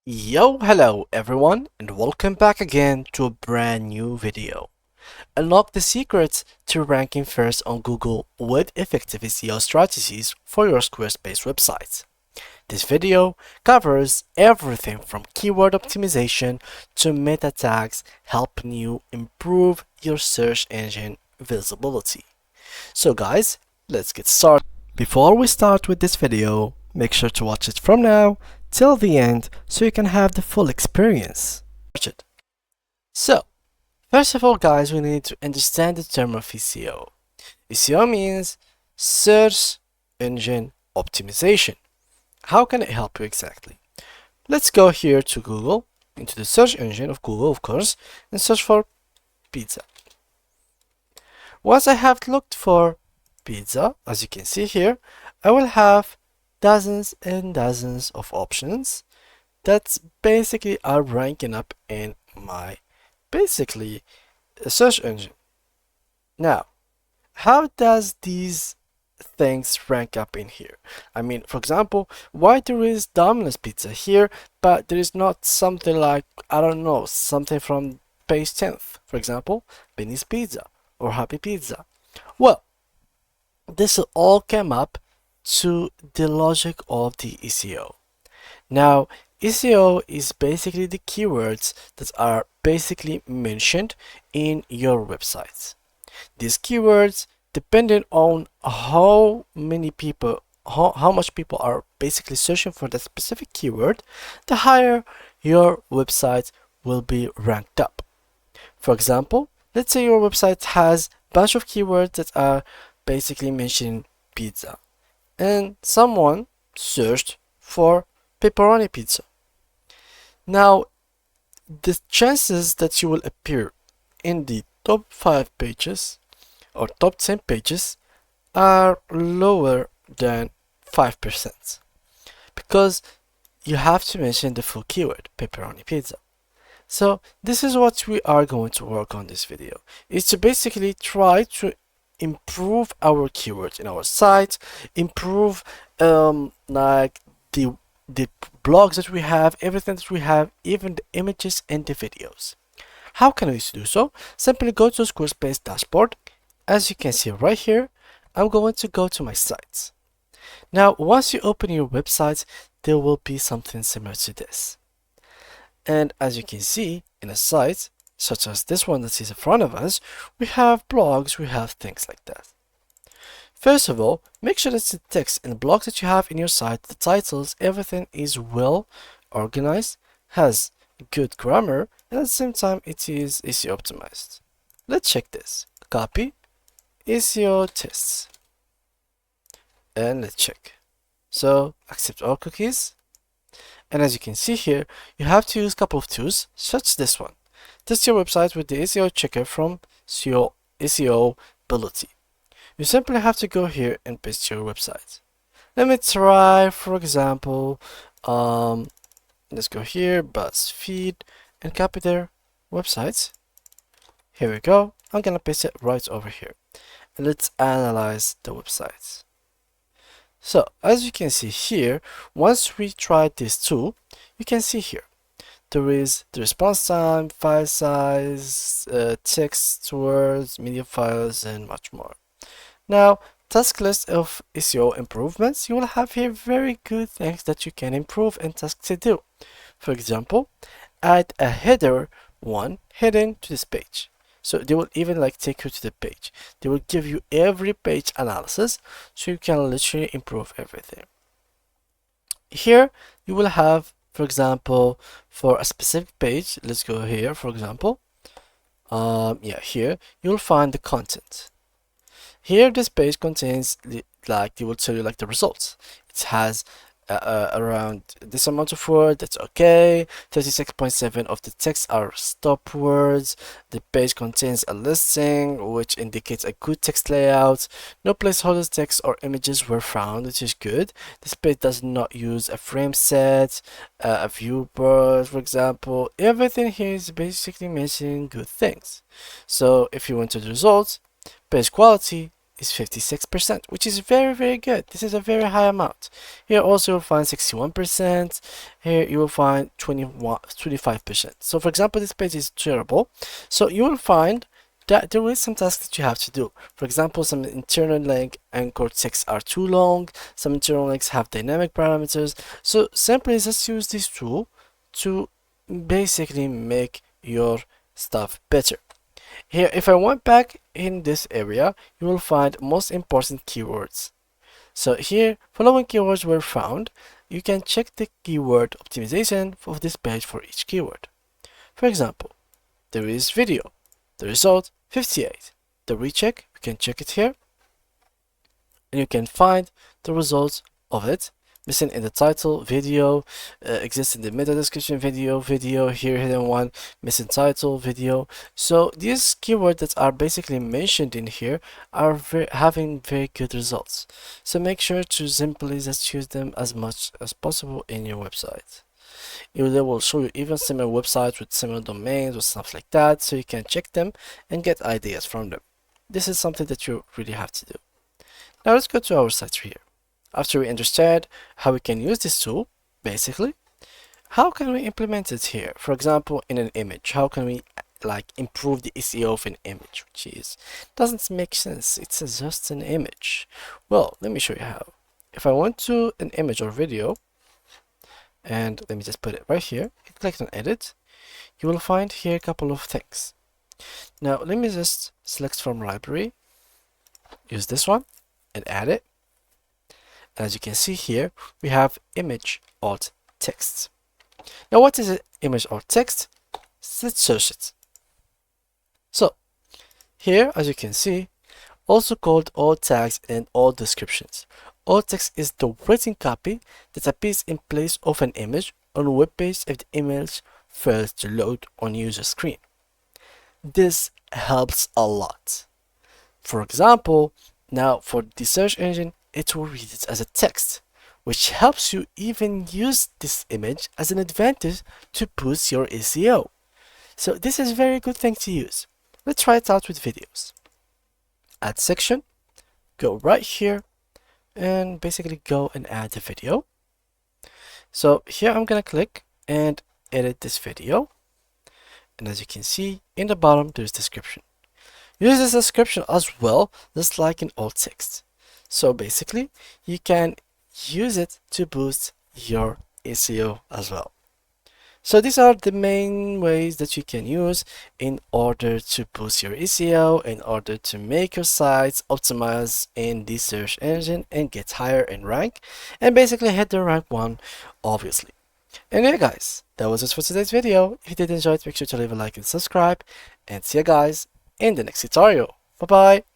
Hello everyone, and welcome back again to a brand new video. Unlock the secrets to ranking first on Google with effective SEO strategies for your Squarespace website. This video covers everything from keyword optimization to meta tags, helping you improve your search engine visibility. So guys, let's get started. Before we start with this video, make sure to watch it from now till the end so you can have the full experience. So, first of all guys, we need to understand the term of SEO. SEO means search engine optimization. How can it help you exactly? Let's go here to Google, into the search engine of Google of course, and search for pizza. Once I have looked for pizza, as you can see here, I will have dozens and dozens of options that basically are ranking up in my basically search engine. Now, how does these things rank up in here? I mean, for example, why there is Domino's Pizza here, but there is not something like, I don't know, something from page 10th, for example, Benny's Pizza or Happy Pizza? Well, this all came up to the logic of the SEO. Now, SEO is basically the keywords that are basically mentioned in your websites. These keywords, depending on how much people are basically searching for that specific keyword, the higher your website will be ranked up. For example, let's say your website has a bunch of keywords that are basically mentioning pizza, and someone searched for pepperoni pizza. Now, the chances that you will appear in the top 5 pages or top 10 pages are lower than 5% because you have to mention the full keyword pepperoni pizza. So this is what we are going to work on this video, is to basically try to improve our keywords in our site, improve like the blogs that we have, everything that we have, even the images and the videos. How can we do so? Simply go to Squarespace dashboard. As you can see right here, I'm going to go to my sites. Now, once you open your website, there will be something similar to this. And as you can see, in a site such as this one that is in front of us, we have blogs, we have things like that. First of all, make sure that the text and the blogs that you have in your site, the titles, everything is well organized, has good grammar, and at the same time it is SEO optimized. Let's check this. Copy, SEO tests, and let's check. So accept all cookies. And as you can see here, you have to use a couple of tools, such as this one. Test your website with the SEO checker from SEO Ability. You simply have to go here and paste your website. Let me try, for example, let's go here, BuzzFeed, and copy their websites. Here we go. I'm gonna paste it right over here. And let's analyze the websites. So, as you can see here, once we try this tool, you can see here, there is the response time, file size, text, words, media files, and much more. Now, task list of SEO improvements, you will have here very good things that you can improve and tasks to do. For example, add a header heading to this page. So they will even like take you to the page. They will give you every page analysis so you can literally improve everything. Here you will have, for example, for a specific page, let's go here, for example. Here you'll find the content. Here this page contains they will tell you like the results. It has around this amount of words, that's okay. 36.7 of the text are stop words. The page contains a listing which indicates a good text layout. No placeholders, text or images were found, which is good. This page does not use a frame set, a viewport, for example. Everything here is basically mentioning good things. So if you went to the results, page quality, is 56%, which is very, very good. This is a very high amount. Here also you'll find 61%. Here you will find 25%. So for example, this page is terrible. So you will find that there is some tasks that you have to do. For example, some internal link anchor texts are too long. Some internal links have dynamic parameters. So simply just use this tool to basically make your stuff better. Here, if I went back in this area, you will find most important keywords. So here, following keywords were found. You can check the keyword optimization of this page for each keyword. For example, there is video. The result, 58. The recheck, we can check it here. And you can find the results of it. Missing in the title, video, exists in the meta description, video, here hidden one, missing title, video. So these keywords that are basically mentioned in here are having very good results. So make sure to simply just use them as much as possible in your website. They will show you even similar websites with similar domains or stuff like that, so you can check them and get ideas from them. This is something that you really have to do. Now let's go to our site here. After we understand how we can use this tool, basically, how can we implement it here? For example, in an image, how can we improve the SEO of an image, which doesn't make sense. It's just an image. Well, let me show you how. If I want to an image or video, and let me just put it right here, click on edit, you will find here a couple of things. Now let me just select from library, use this one and add it. As you can see here, we have image alt text. Now what is an image alt text? Let's search it. So here, as you can see, also called alt tags and alt descriptions. Alt text is the written copy that appears in place of an image on a web page if the image fails to load on user screen. This helps a lot. For example, now for the search engine, it will read it as a text, which helps you even use this image as an advantage to boost your SEO. So this is a very good thing to use. Let's try it out with videos. Add section, go right here, and basically go and add the video. So here I'm gonna click and edit this video. And as you can see, in the bottom, there's description. Use this description as well, just like in alt text. So basically, you can use it to boost your SEO as well. So these are the main ways that you can use in order to boost your SEO, in order to make your sites optimize in the search engine and get higher in rank, and basically hit the rank 1, obviously. Anyway guys, that was it for today's video. If you did enjoy it, make sure to leave a like and subscribe, and see you guys in the next tutorial. Bye bye.